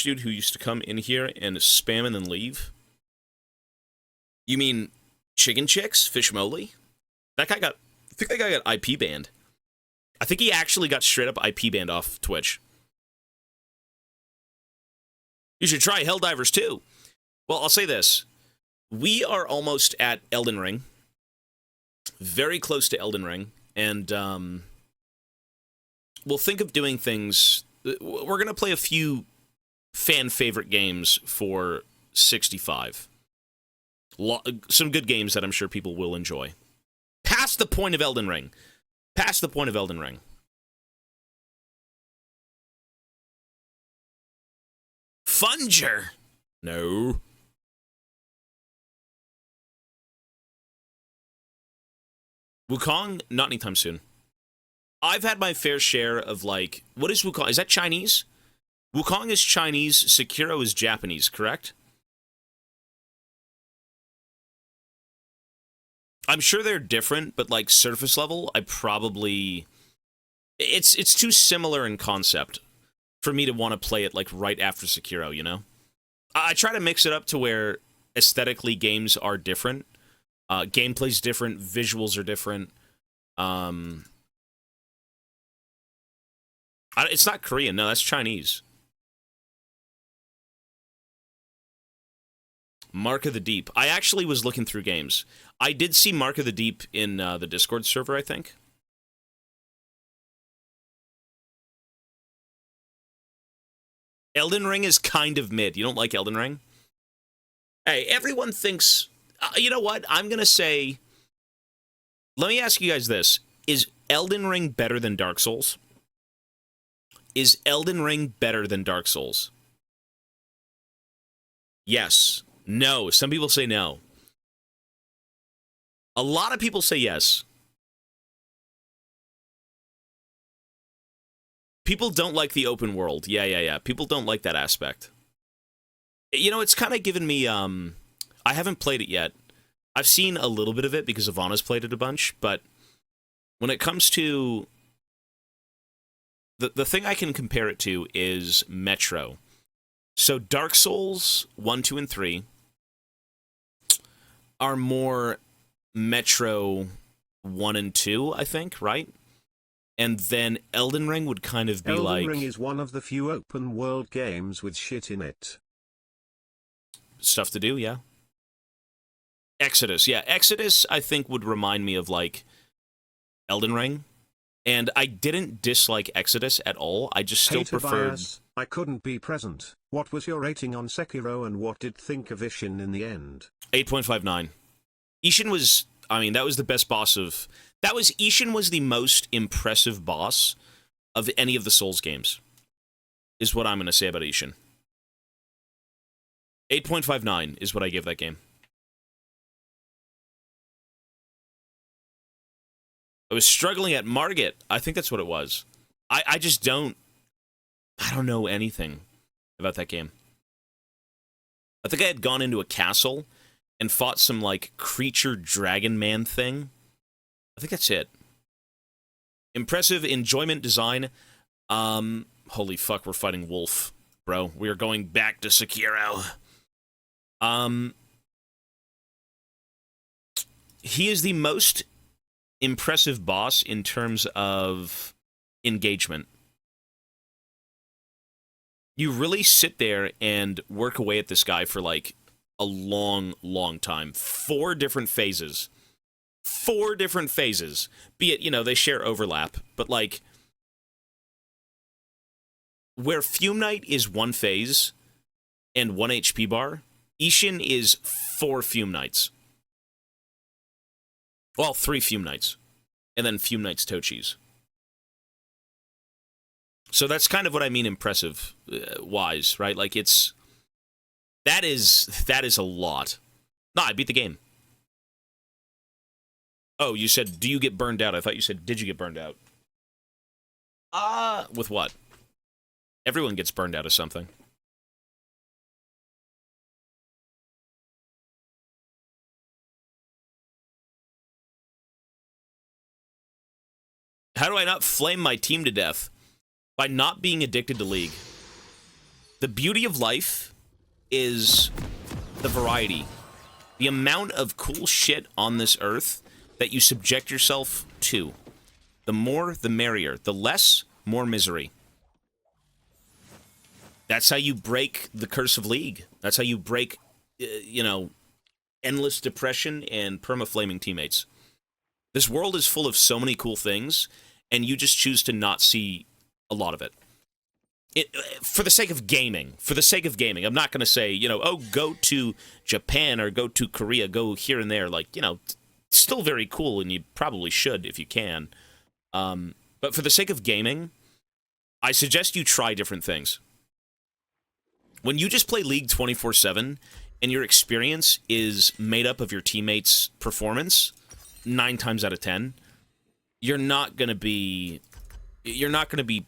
dude who used to come in here and spam and then leave? You mean Chicken Chicks? Fish Moly? That guy got... I think that guy got IP banned. I think he actually got straight up IP banned off Twitch. You should try Helldivers too. Well, I'll say this. We are almost at Elden Ring. Very close to Elden Ring. And we'll think of doing things... We're going to play a few fan-favorite games for 65. Some good games that I'm sure people will enjoy. Past the point of Elden Ring. Past the point of Elden Ring. Funger. No. Wukong? Not anytime soon. I've had my fair share of, like... What is Wukong? Is that Chinese? Wukong is Chinese. Sekiro is Japanese, correct? I'm sure they're different, but, like, surface level, I probably... It's too similar in concept for me to want to play it, like, right after Sekiro, you know? I try to mix it up to where aesthetically games are different. Gameplay's different, visuals are different. It's not Korean, no, that's Chinese. Mark of the Deep. I actually was looking through games. I did see Mark of the Deep in the Discord server, I think. Elden Ring is kind of mid. You don't like Elden Ring? Hey, everyone thinks... you know what? I'm going to say... Let me ask you guys this. Is Elden Ring better than Dark Souls? Is Elden Ring better than Dark Souls? Yes. No. Some people say no. A lot of people say yes. People don't like the open world. Yeah. People don't like that aspect. You know, it's kind of given me... I haven't played it yet. I've seen a little bit of it because Ivana's played it a bunch, but when it comes to... The thing I can compare it to is Metro. So Dark Souls 1, 2, and 3 are more Metro 1 and 2, I think, right? And then Elden Ring would kind of be like... Elden Ring is one of the few open-world games with shit in it. Stuff to do, yeah. Exodus, yeah. Exodus, I think, would remind me of, like, Elden Ring. And I didn't dislike Exodus at all. I just still preferred... Tobias, I couldn't be present. What was your rating on Sekiro and what did think of Ishin in the end? 8.59. Ishin was... I mean, that was the best boss of... Ishin was the most impressive boss of any of the Souls games. Is what I'm going to say about Ishin. 8.59 is what I give that game. I was struggling at Margit. I think that's what it was. I just don't... I don't know anything about that game. I think I had gone into a castle and fought some, like, creature dragon man thing. I think that's it. Impressive enjoyment design. Holy fuck, we're fighting Wolf, bro. We are going back to Sekiro. He is the most impressive boss in terms of engagement. You really sit there and work away at this guy for, like, a long, long time. 4 different phases. 4 different phases. Be it, you know, they share overlap, but, like, where Fume Knight is 1 phase and 1 HP bar, Ishin is 4 Fume Knights. Well, 3 Fume Knights. And then Fume Knights Tochis. So that's kind of what I mean impressive wise, right? Like, it's... That is a lot. No, I beat the game. Oh, you said, do you get burned out? I thought you said, did you get burned out? With what? Everyone gets burned out of something. How do I not flame my team to death? By not being addicted to League. The beauty of life is the variety. The amount of cool shit on this earth that you subject yourself to. The more, the merrier. The less, more misery. That's how you break the curse of League. That's how you break, endless depression and perma-flaming teammates. This world is full of so many cool things, and you just choose to not see a lot of it. For the sake of gaming. For the sake of gaming. I'm not going to say, go to Japan or go to Korea, go here and there. Like, still very cool, and you probably should if you can. But for the sake of gaming, I suggest you try different things. When you just play League 24/7 and your experience is made up of your teammates' performance, 9 times out of 10, you're not going to be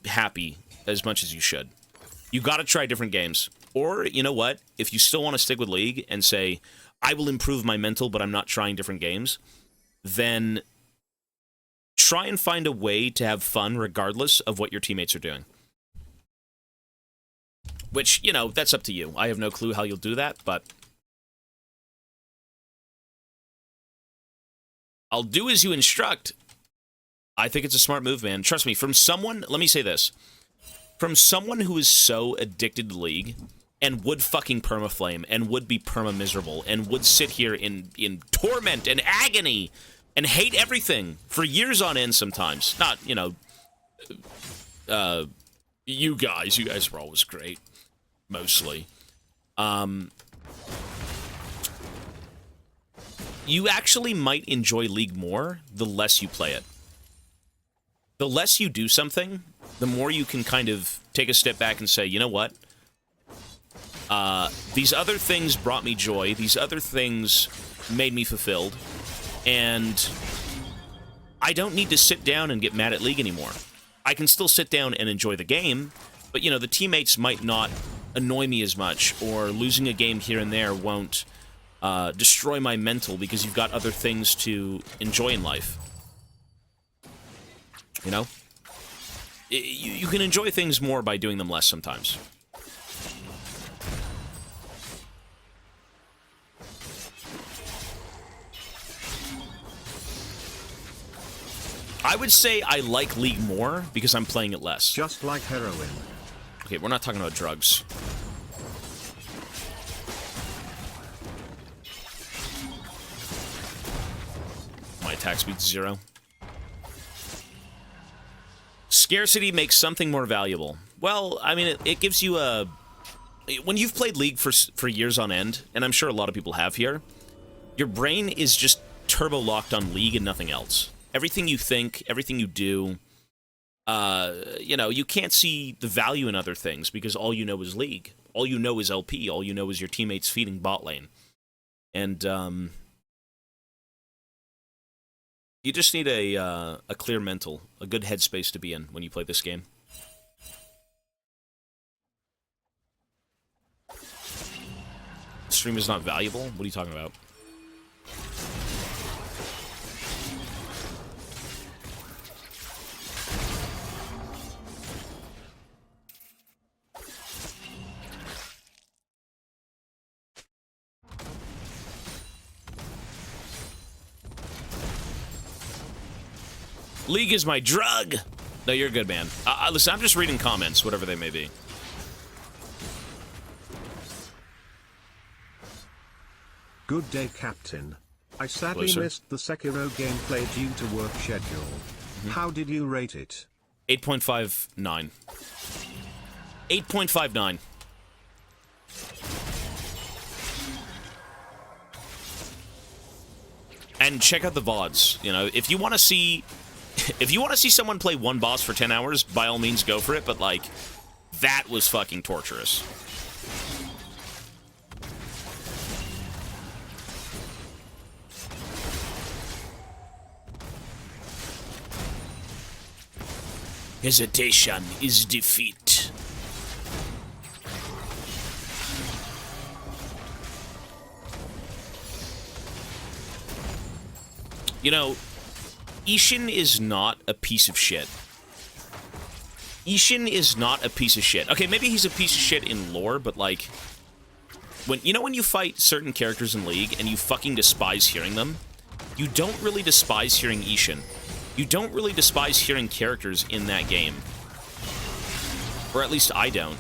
happy as much as you should. You got to try different games. Or, you know what? If you still want to stick with League and say, I will improve my mental, but I'm not trying different games, then try and find a way to have fun regardless of what your teammates are doing. Which, that's up to you. I have no clue how you'll do that, but I'll do as you instruct. I think it's a smart move, man. Trust me, let me say this. From someone who is so addicted to League and would fucking permaflame and would be perma-miserable and would sit here in torment and agony and hate everything for years on end sometimes. Not, you guys were always great. Mostly. You actually might enjoy League more the less you play it. The less you do something, the more you can kind of take a step back and say, you know what? These other things brought me joy. These other things made me fulfilled. And I don't need to sit down and get mad at League anymore. I can still sit down and enjoy the game, but, the teammates might not annoy me as much, or losing a game here and there won't destroy my mental because you've got other things to enjoy in life. You can enjoy things more by doing them less sometimes. I would say I like League more because I'm playing it less. Just like heroin. Okay, we're not talking about drugs. My attack speed's 0. Scarcity makes something more valuable. Well, I mean, it gives you a... When you've played League for years on end, and I'm sure a lot of people have here, your brain is just turbo-locked on League and nothing else. Everything you think, everything you do... you can't see the value in other things because all you know is League. All you know is LP. All you know is your teammates feeding bot lane. And, you just need a clear mental, a good headspace to be in when you play this game. Stream is not valuable? What are you talking about? League is my drug! No, you're good, man. Listen, I'm just reading comments, whatever they may be. Good day, Captain. I sadly Hello, missed the Sekiro gameplay due to work schedule. How did you rate it? 8.59. 8.59. And check out the VODs. If you want to see... If you want to see someone play one boss for 10 hours, by all means go for it, but, like, that was fucking torturous. Hesitation is defeat. Ishin is not a piece of shit. Ishin is not a piece of shit. Okay, maybe he's a piece of shit in lore, but like, when you fight certain characters in League and you fucking despise hearing them, you don't really despise hearing Ishin. You don't really despise hearing characters in that game. Or at least I don't.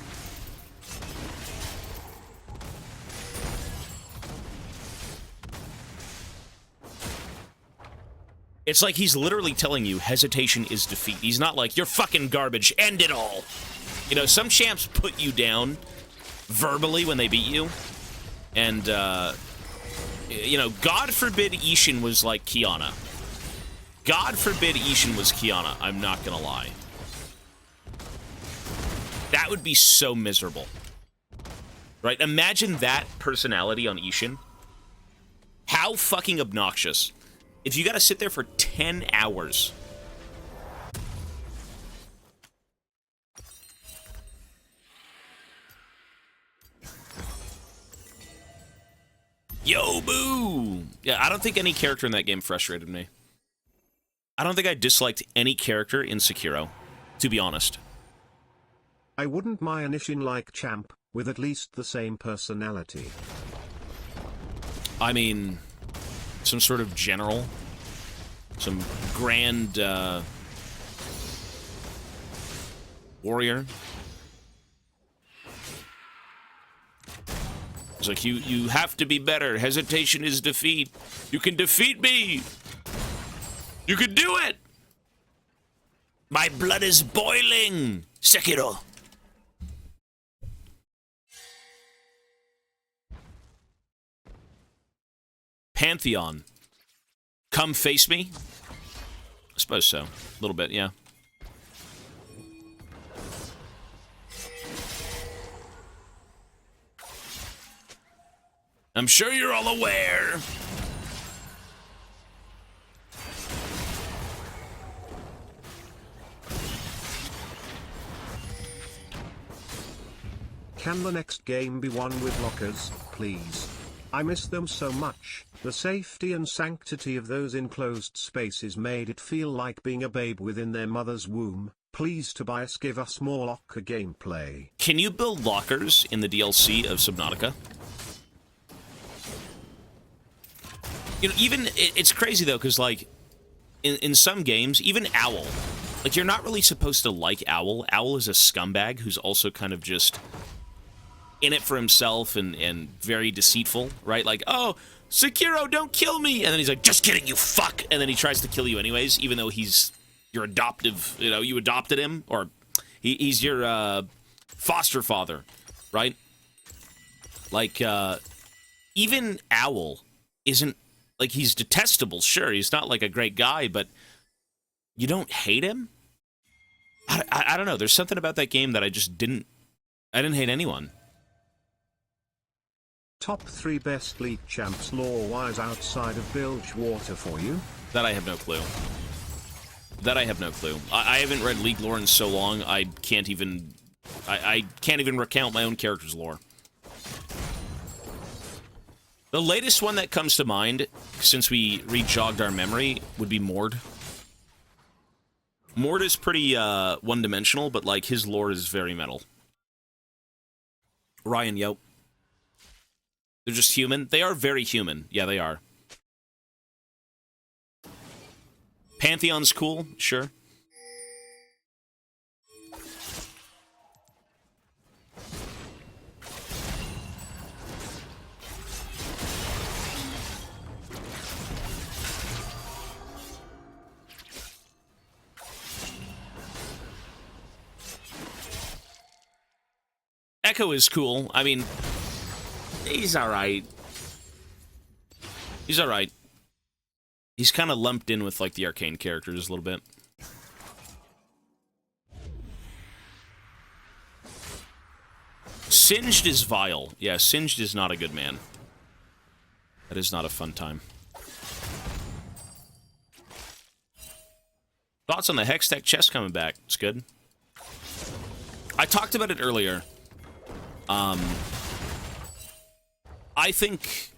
It's like he's literally telling you hesitation is defeat. He's not like, you're fucking garbage, end it all. You know, some champs put you down verbally when they beat you. And, you know, God forbid Ishin was like Kiana. God forbid Ishin was Kiana, I'm not gonna lie. That would be so miserable. Right? Imagine that personality on Ishin. How fucking obnoxious. If you gotta sit there for 10 hours. Yo, boo! Yeah, I don't think any character in that game frustrated me. I don't think I disliked any character in Sekiro, to be honest. I wouldn't mind an Ishin-like champ, with at least the same personality. I mean, some sort of general, some grand warrior. It's like, you have to be better. Hesitation is defeat. You can defeat me. You can do it. My blood is boiling. Sekiro. Pantheon. Come face me? I suppose so. A little bit, yeah. I'm sure you're all aware. Can the next game be one with lockers, please? I miss them so much. The safety and sanctity of those enclosed spaces made it feel like being a babe within their mother's womb. Please, Tobias, give us more locker gameplay. Can you build lockers in the DLC of Subnautica? You know, even, it's crazy though, because like, in some games, even Owl, like, you're not really supposed to like Owl. Owl is a scumbag who's also kind of just in it for himself and very deceitful, right? Like, oh, Sekiro, don't kill me! And then he's like, just kidding, you fuck! And then he tries to kill you anyways, even though he's your adoptive, you know, you adopted him, or he's your foster father, right? Like, even Owl isn't, like, he's detestable, sure, he's not like a great guy, but you don't hate him? I don't know, there's something about that game that I didn't hate anyone. Top 3 best League champs lore-wise outside of Bilgewater for you? That I have no clue. That I have no clue. I haven't read League lore in so long, I can't even recount my own character's lore. The latest one that comes to mind, since we re-jogged our memory, would be Mord. Mord is pretty one-dimensional, but like his lore is very metal. Ryan, yo. They're just human. They are very human. Yeah, they are. Pantheon's cool, sure. Echo is cool. I mean, he's alright. He's alright. He's kind of lumped in with, like, the arcane characters a little bit. Singed is vile. Yeah, Singed is not a good man. That is not a fun time. Thoughts on the Hextech chest coming back? It's good. I talked about it earlier. I think...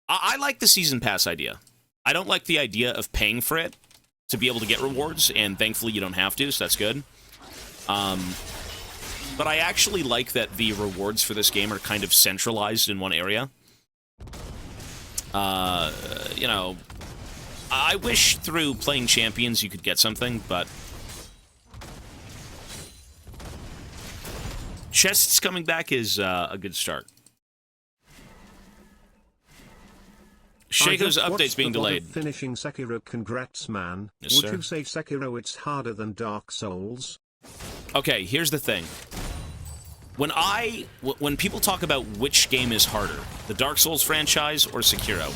I like the Season Pass idea. I don't like the idea of paying for it to be able to get rewards, and thankfully you don't have to, so that's good. But I actually like that the rewards for this game are kind of centralized in one area. You know, I wish through playing champions you could get something, but chests coming back is a good start. Shaco's update's being delayed. Finishing Sekiro, congrats, man. Yes, Would sir. you say Sekiro it's harder than Dark Souls? Okay, here's the thing. When people talk about which game is harder, the Dark Souls franchise or Sekiro,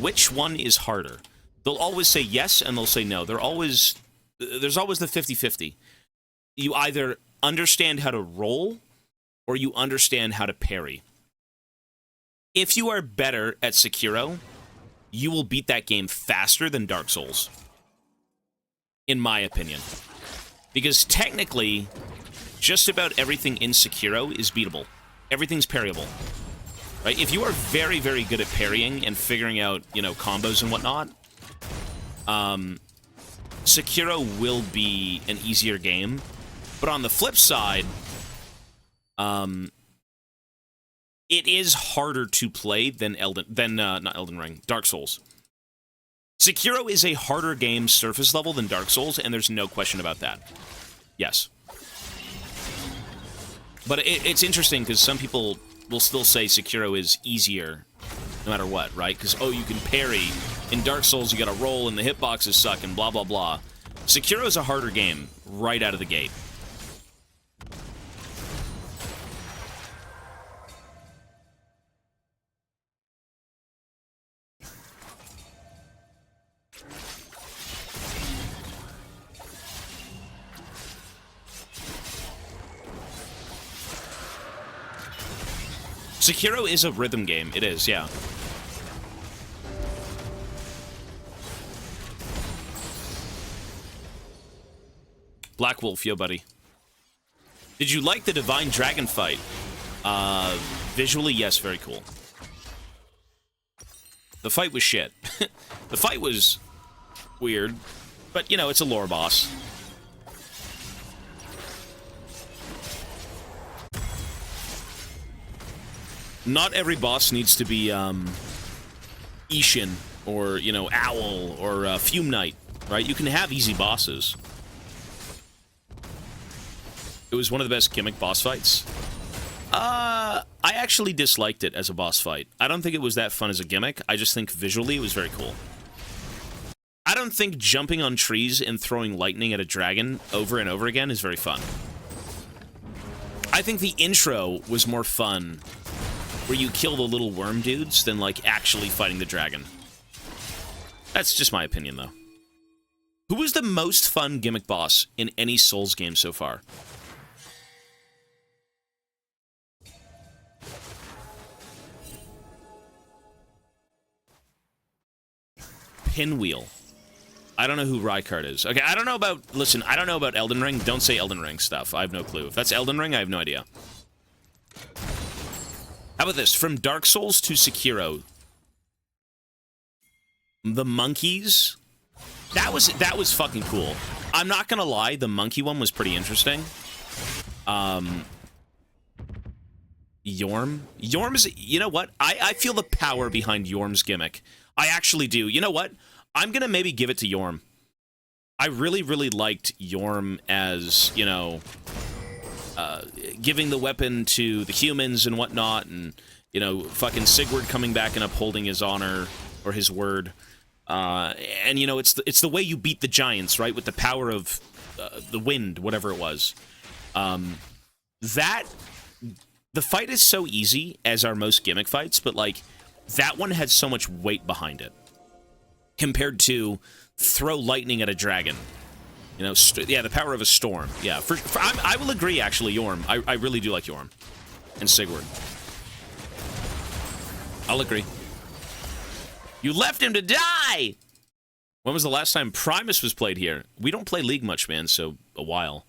which one is harder? They'll always say yes and they'll say no. There's always the 50-50. You either understand how to roll or you understand how to parry. If you are better at Sekiro, you will beat that game faster than Dark Souls. In my opinion. Because technically, just about everything in Sekiro is beatable. Everything's parryable. Right? If you are very, very good at parrying and figuring out, you know, combos and whatnot, Sekiro will be an easier game. But on the flip side, it is harder to play than not Elden Ring, Dark Souls. Sekiro is a harder game surface level than Dark Souls, and there's no question about that. Yes. But it's interesting, because some people will still say Sekiro is easier, no matter what, right? Because, oh, you can parry. In Dark Souls, you gotta roll, and the hitboxes suck, and blah, blah, blah. Sekiro is a harder game, right out of the gate. Sekiro is a rhythm game. It is, yeah. Black Wolf, yo, buddy. Did you like the Divine Dragon fight? Visually, yes, very cool. The fight was shit. The fight was weird, but, you know, it's a lore boss. Not every boss needs to be, Ishin, or, you know, Owl, or, Fume Knight, right? You can have easy bosses. It was one of the best gimmick boss fights. I actually disliked it as a boss fight. I don't think it was that fun as a gimmick. I just think visually it was very cool. I don't think jumping on trees and throwing lightning at a dragon over and over again is very fun. I think the intro was more fun, where you kill the little worm dudes, than, like, actually fighting the dragon. That's just my opinion, though. Who was the most fun gimmick boss in any Souls game so far? Pinwheel. I don't know who Rykard is. Okay, I don't know about... Listen, I don't know about Elden Ring. Don't say Elden Ring stuff. I have no clue. If that's Elden Ring, I have no idea. How about this? From Dark Souls to Sekiro, the monkeys, that was fucking cool. I'm not gonna lie, the monkey one was pretty interesting. Yorm is, you know what? I feel the power behind Yorm's gimmick. I actually do. You know what? I'm gonna maybe give it to Yorm. I really, really liked Yorm as, you know, giving the weapon to the humans and whatnot, and, you know, fucking Sigurd coming back and upholding his honor, or his word. And, you know, it's the way you beat the giants, right? With the power of the wind, whatever it was. The fight is so easy, as are most gimmick fights, but, like, that one had so much weight behind it. Compared to throw lightning at a dragon. You know, yeah, the power of a storm. Yeah, I will agree, actually, Yorm. I really do like Yorm. And Sigurd. I'll agree. You left him to die! When was the last time Primus was played here? We don't play League much, man, so a while.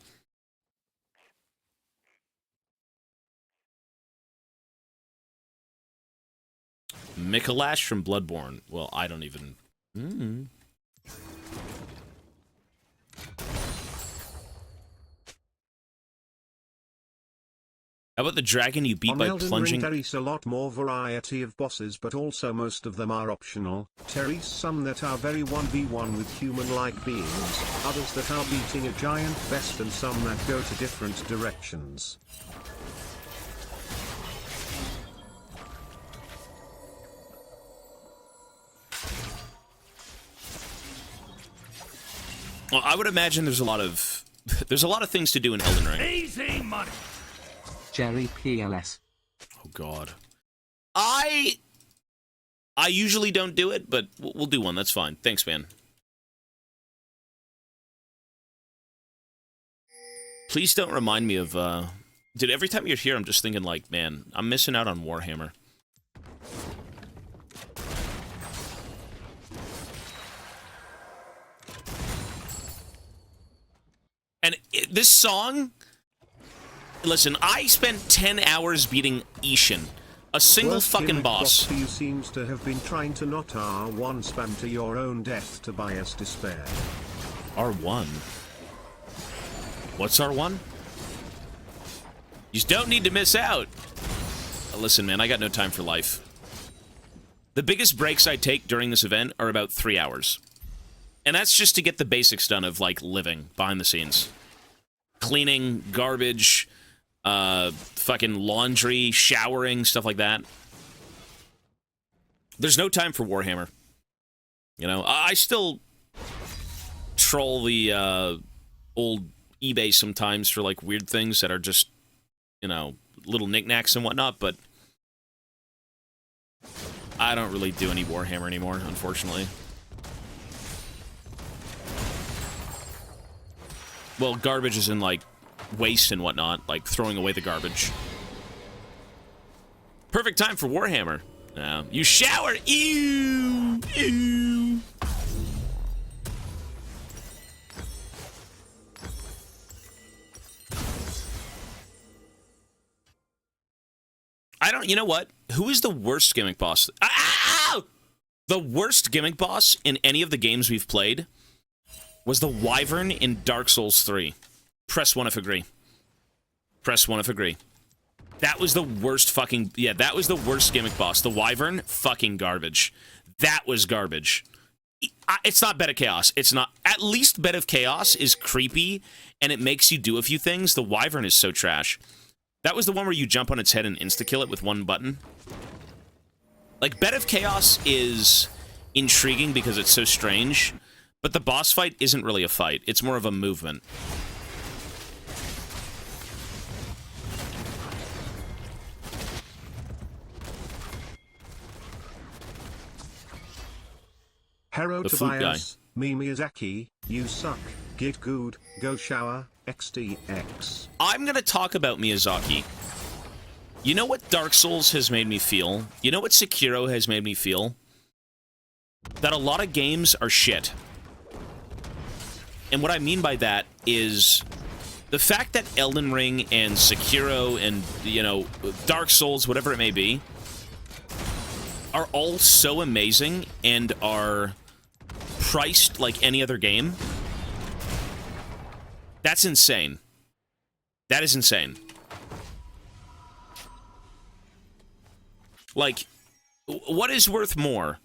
Mikolash from Bloodborne. Well, I don't even... How about the dragon you beat On by Elden plunging? Ring there is a lot more variety of bosses, but also most of them are optional. There is some that are very 1v1 with human-like beings, others that are beating a giant best, and some that go to different directions. Well, I would imagine there's a lot of things to do in Elden Ring. Easy money. Jerry PLS. Oh God, I usually don't do it, but we'll do one. That's fine. Thanks, man. Please don't remind me of. Dude, every time you're here, I'm just thinking like, man, I'm missing out on Warhammer. And this song, listen, I spent 10 hours beating Ishin, a single Worst fucking gimmick boss. for you seems to have been trying to not R1 spam to your own death, Tobias Despair. R1? What's R1? You just don't need to miss out. Listen, man, I got no time for life. The biggest breaks I take during this event are about 3 hours. And that's just to get the basics done of, like, living behind the scenes. Cleaning, garbage, fucking laundry, showering, stuff like that. There's no time for Warhammer. You know, I still troll the old eBay sometimes for, like, weird things that are just, you know, little knickknacks and whatnot, but I don't really do any Warhammer anymore, unfortunately. Well, garbage is in, like, waste and whatnot, like throwing away the garbage. Perfect time for Warhammer. No. You shower! Ew! Ew! I don't... You know what? Who is the worst gimmick boss? Ow! The worst gimmick boss in any of the games we've played was the Wyvern in Dark Souls 3. Press 1 if agree. Press 1 if agree. That was the worst fucking... Yeah, that was the worst gimmick boss. The Wyvern, fucking garbage. That was garbage. It's not Bed of Chaos. It's not... At least Bed of Chaos is creepy, and it makes you do a few things. The Wyvern is so trash. That was the one where you jump on its head and insta-kill it with one button. Like, Bed of Chaos is intriguing because it's so strange, but the boss fight isn't really a fight. It's more of a movement. Hero The food Tobias, Miyazaki, you suck, get good, go shower, XTX. I'm gonna talk about Miyazaki. You know what Dark Souls has made me feel? You know what Sekiro has made me feel? That a lot of games are shit. And what I mean by that is the fact that Elden Ring and Sekiro and, you know, Dark Souls, whatever it may be, are all so amazing and are priced like any other game. That's insane. That is insane. Like, what is worth more?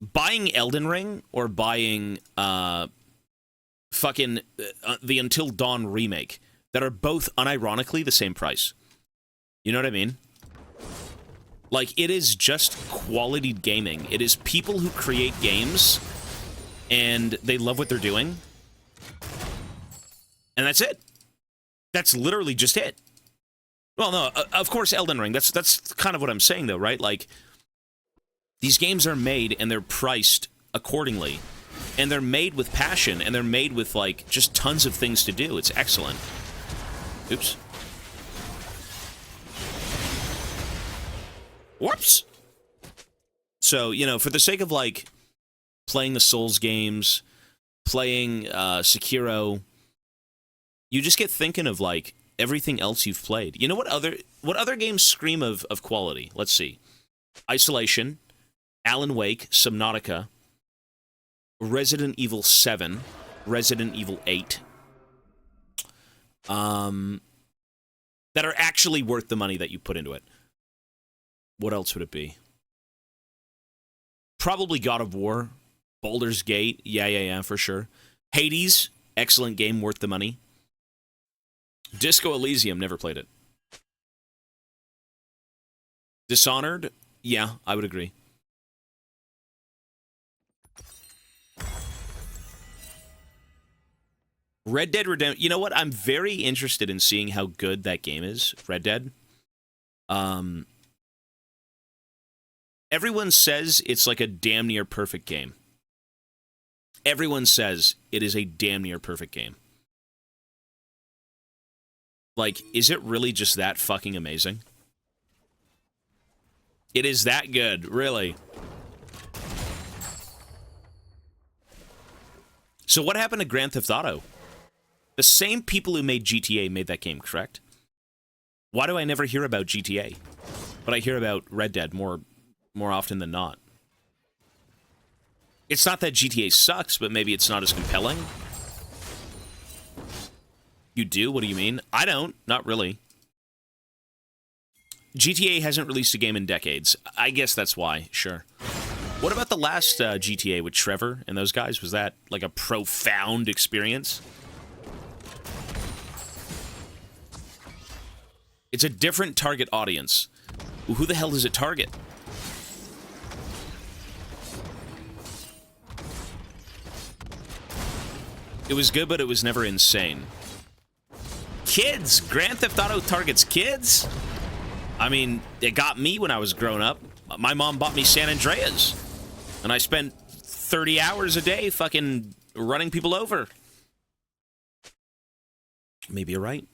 Buying Elden Ring or buying, fucking the Until Dawn remake that are both unironically the same price. You know what I mean? Like, it is just quality gaming. It is people who create games and they love what they're doing. And that's it. That's literally just it. Well, no, of course Elden Ring. That's kind of what I'm saying though, right? Like, these games are made and they're priced accordingly. And they're made with passion, and they're made with, like, just tons of things to do. It's excellent. Oops. Whoops! So, you know, for the sake of, like, playing the Souls games, playing Sekiro, you just get thinking of, like, everything else you've played. You know what other games scream of quality? Let's see. Isolation, Alan Wake, Subnautica, Resident Evil 7, Resident Evil 8. that are actually worth the money that you put into it. What else would it be? Probably God of War, Baldur's Gate, yeah, for sure. Hades, excellent game, worth the money. Disco Elysium, never played it. Dishonored, yeah, I would agree. Red Dead Redemption, you know what? I'm very interested in seeing how good that game is, Red Dead. Everyone says it's like a damn near perfect game. Everyone says it is a damn near perfect game. Like, is it really just that fucking amazing? It is that good, really. So what happened to Grand Theft Auto? The same people who made GTA made that game, correct? Why do I never hear about GTA? But I hear about Red Dead more often than not. It's not that GTA sucks, but maybe it's not as compelling. You do? What do you mean? I don't. Not really. GTA hasn't released a game in decades. I guess that's why. Sure. What about the last GTA with Trevor and those guys? Was that like a profound experience? It's a different target audience. Who the hell does it target? It was good, but it was never insane. Kids! Grand Theft Auto targets kids? I mean, it got me when I was growing up. My mom bought me San Andreas. And I spent 30 hours a day fucking running people over. Maybe you're right.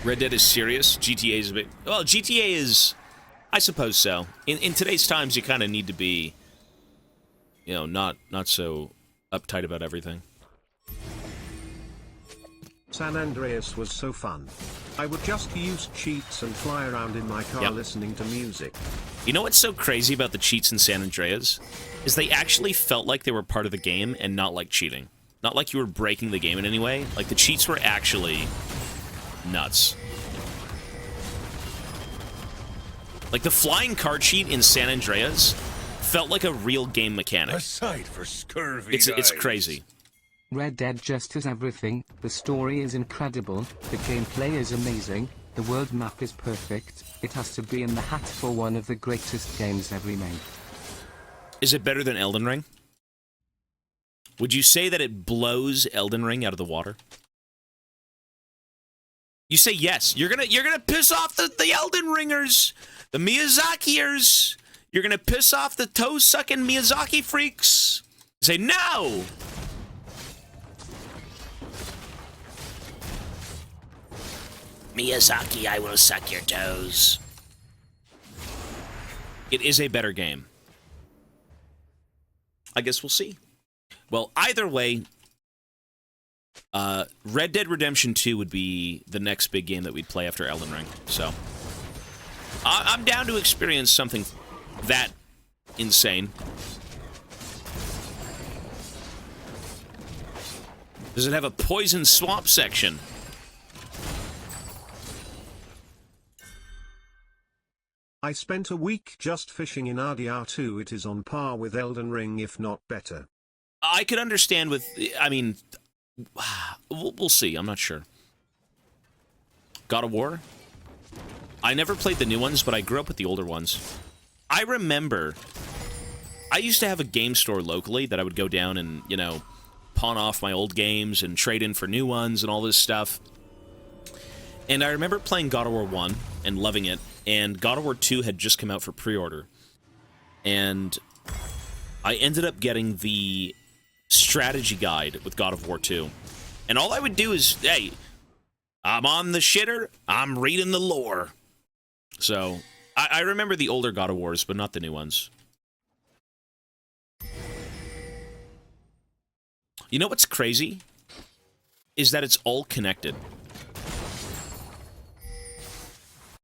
Red Dead is serious. GTA is a bit... Well, GTA is... I suppose so. In today's times, you kind of need to be... You know, not so uptight about everything. San Andreas was so fun. I would just use cheats and fly around in my car listening to music. You know what's so crazy about the cheats in San Andreas? Is they actually felt like they were part of the game and not like cheating. Not like you were breaking the game in any way. Like, the cheats were actually nuts. Like, the flying car cheat in San Andreas felt like a real game mechanic. A sight for scurvy It's crazy. Red Dead just has everything. The story is incredible, the gameplay is amazing, the world map is perfect. It has to be in the hat for one of the greatest games ever made. Is it better than Elden Ring? Would you say that it blows Elden Ring out of the water? You say yes. You're gonna piss off the Elden Ringers, the Miyazakiers. You're gonna piss off the toe-sucking Miyazaki freaks. Say no. Miyazaki, I will suck your toes. It is a better game. I guess we'll see. Well, either way, Red Dead Redemption 2 would be the next big game that we'd play after Elden Ring. So, I'm down to experience something that insane. Does it have a poison swamp section? I spent a week just fishing in RDR 2. It is on par with Elden Ring, if not better. I could understand with... I mean... We'll see. I'm not sure. God of War? I never played the new ones, but I grew up with the older ones. I remember... I used to have a game store locally that I would go down and, you know, pawn off my old games and trade in for new ones and all this stuff. And I remember playing God of War 1 and loving it. And God of War 2 had just come out for pre-order. And I ended up getting the strategy guide with God of War 2. And all I would do is, hey, I'm on the shitter, I'm reading the lore. So, I remember the older God of Wars, but not the new ones. You know what's crazy? Is that it's all connected.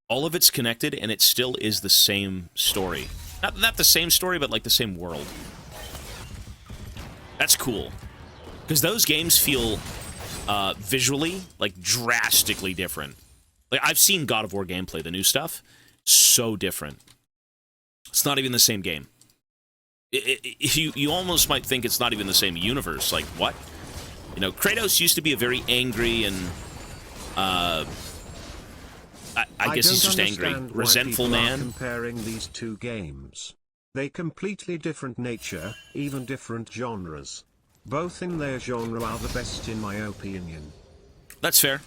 All of it's connected, and it still is the same story. Not the same story, but like the same world. That's cool. Because those games feel visually, like, drastically different. Like, I've seen God of War gameplay, the new stuff. So different. It's not even the same game. You almost might think it's not even the same universe. Like, what? You know, Kratos used to be a very angry and, I guess he's just angry, resentful man. Comparing these two games. They completely different nature, even different genres. Both in their genre are the best in my opinion. That's fair.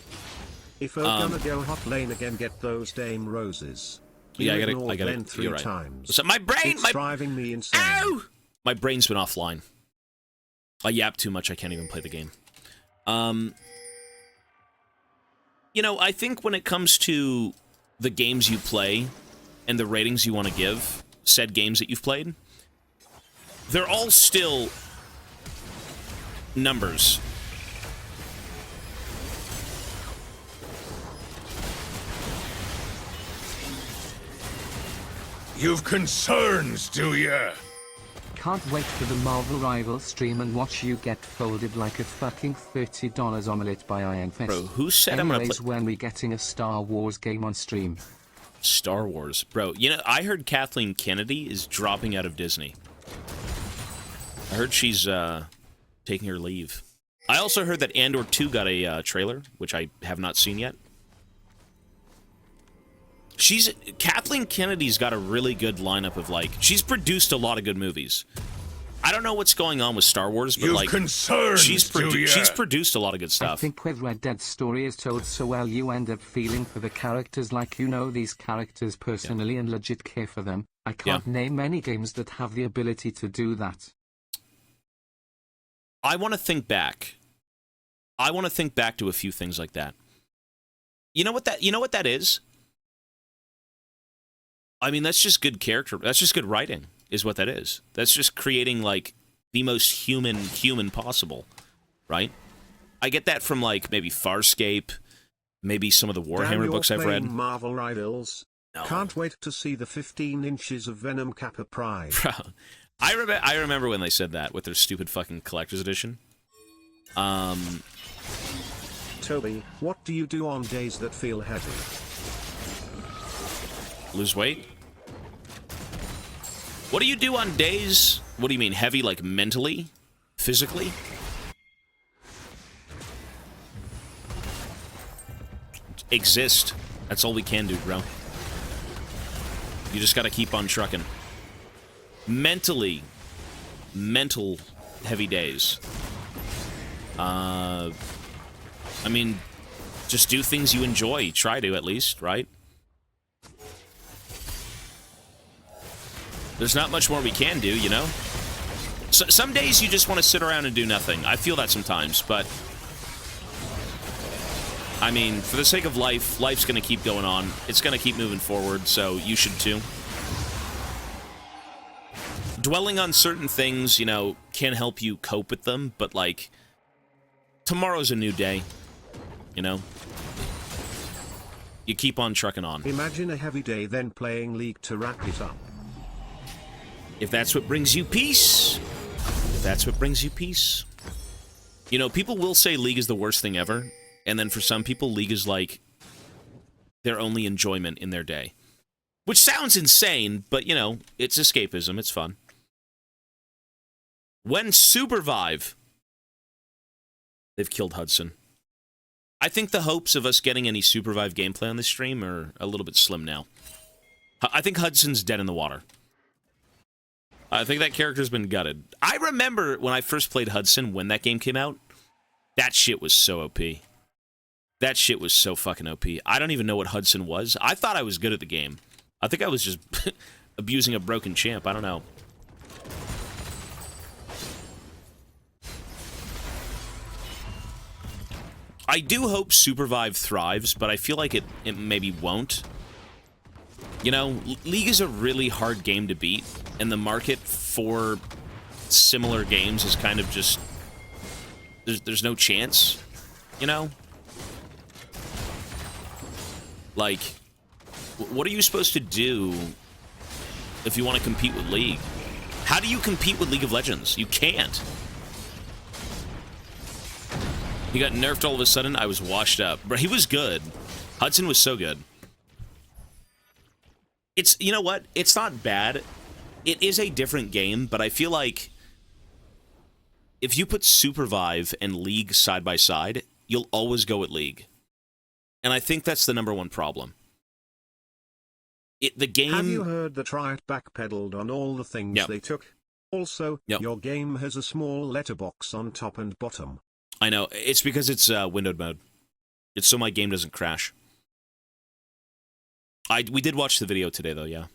If we're gonna go hot lane again, get those Dame Roses. Yeah, I gotta. Three You're right. times. So my brain, it's driving me insane. Ow! My brain's been offline. I yap too much. I can't even play the game. You know, I think when it comes to the games you play and the ratings you want to give said games that you've played, they're all still numbers. You've concerns, do ya? Can't wait for the Marvel Rival stream and watch you get folded like a fucking $30 omelette by Iron Fist. Bro, who said I'm gonna play? When we getting a Star Wars game on stream? Star Wars. Bro, you know, I heard Kathleen Kennedy is dropping out of Disney. I heard she's, taking her leave. I also heard that Andor 2 got a, trailer, which I have not seen yet. Kathleen Kennedy's got a really good lineup of, like, she's produced a lot of good movies. I don't know what's going on with Star Wars, but, like, she's produced a lot of good stuff. I think with Red Dead story is told so well, you end up feeling for the characters like you know these characters personally and legit care for them. I can't name many games that have the ability to do that. I want to think back. I want to think back to a few things like that. You know what that is? I mean, that's just good character. That's just good writing, is what that is. That's just creating, like, the most human possible, right? I get that from, like, maybe Farscape, maybe some of the Warhammer books I've read. Marvel Rivals. No. Can't wait to see the 15 inches of Venom Kappa Pride. Bro, I remember when they said that with their stupid fucking collector's edition. Toby, what do you do on days that feel heavy? Lose weight? What do you do on days? What do you mean, heavy, like mentally? Physically? Exist. That's all we can do, bro. You just gotta keep on trucking. Mental heavy days. I mean, just do things you enjoy. Try to, at least, right? There's not much more we can do, you know? So, some days you just want to sit around and do nothing. I feel that sometimes, but... I mean, for the sake of life, life's going to keep going on. It's going to keep moving forward, so you should too. Dwelling on certain things, you know, can help you cope with them, but, like, tomorrow's a new day, you know? You keep on trucking on. Imagine a heavy day, then playing League to wrap it up. If that's what brings you peace, if that's what brings you peace. You know, people will say League is the worst thing ever, and then for some people, League is like their only enjoyment in their day. Which sounds insane, but, you know, it's escapism, it's fun. When Supervive, they've killed Hudson. I think the hopes of us getting any Supervive gameplay on this stream are a little bit slim now. I think Hudson's dead in the water. I think that character's been gutted. I remember when I first played Hudson, when that game came out, that shit was so OP. That shit was so fucking OP. I don't even know what Hudson was. I thought I was good at the game. I think I was just abusing a broken champ. I don't know. I do hope Supervive thrives, but I feel like it maybe won't. You know, League is a really hard game to beat, and the market for similar games is kind of just... There's no chance, you know? Like, what are you supposed to do if you want to compete with League? How do you compete with League of Legends? You can't. He got nerfed all of a sudden. I was washed up. But he was good. Hudson was so good. It's, you know what? It's not bad. It is a different game, but I feel like if you put Supervive and League side by side, you'll always go with League. And I think that's the number one problem. The game... Have you heard that Riot backpedaled on all the things they took? Also, your game has a small letterbox on top and bottom. I know. It's because it's windowed mode. It's so my game doesn't crash. We did watch the video today, though, yeah.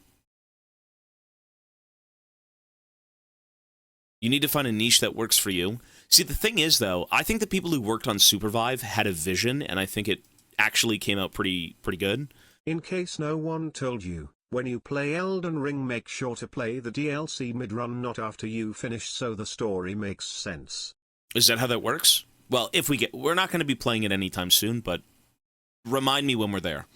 You need to find a niche that works for you. See, the thing is, though, I think the people who worked on Supervive had a vision, and I think it actually came out pretty good. In case no one told you, when you play Elden Ring, make sure to play the DLC mid-run, not after you finish, so the story makes sense. Is that how that works? Well, we're not going to be playing it anytime soon, but remind me when we're there.